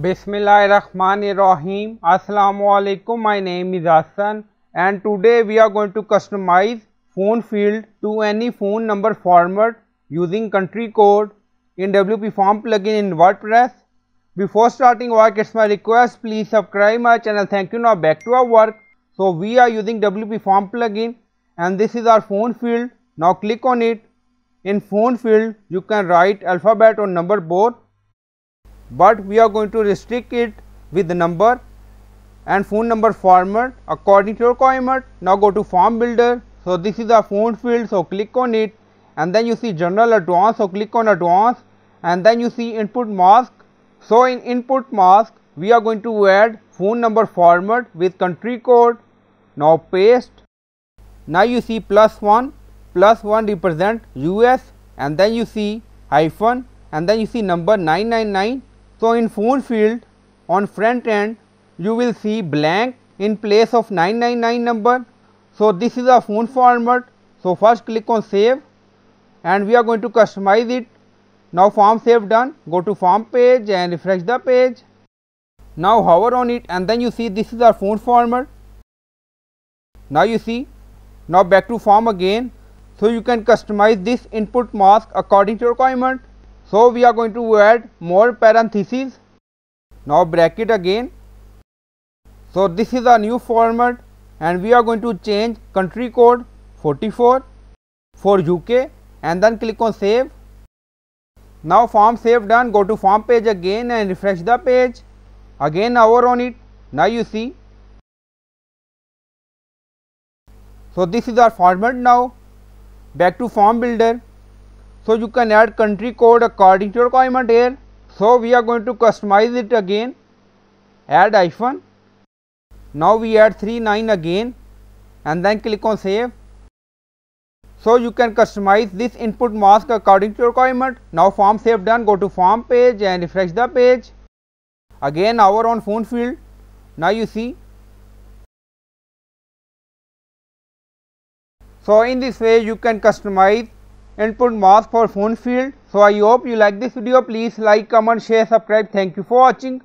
Bismillahirrahmanirrahim. Assalamualaikum. My name is Hassan and today we are going to customize phone field to any phone number format using country code in WPForms plugin in WordPress. Before starting work, it's my request, please subscribe my channel. Thank you. Now back to our work. So we are using WPForms plugin and this is our phone field. Now click on it. In phone field you can write alphabet or number both, but we are going to restrict it with the number and phone number format according to your requirement. Now go to form builder. So this is our phone field, so click on it and then you see general advanced, so click on advanced and then you see input mask. So in input mask we are going to add phone number format with country code. Now paste. Now you see +1 represent US and then you see hyphen and then you see number 999. So in phone field on front end you will see blank in place of 999 number. So this is a phone format. So first click on save and we are going to customize it. Now form save done. Go to form page and refresh the page. Now hover on it and then you see this is our phone format. Now you see, now back to form again. So you can customize this input mask according to your requirement. So we are going to add more parentheses. Now bracket again. So this is a new format and we are going to change country code 44 for UK and then click on save. Now form save done. Go to form page again and refresh the page. Again hover on it. Now you see. So this is our format now. Back to form builder. So you can add country code according to your requirement here. So we are going to customize it again. Add hyphen. Now we add 39 again and then click on save. So you can customize this input mask according to your requirement. Now form save done. Go to form page and refresh the page. Again hover on phone field. Now you see. So in this way you can customize input mask for phone field. So I hope you like this video. Please like, comment, share, subscribe. Thank you for watching.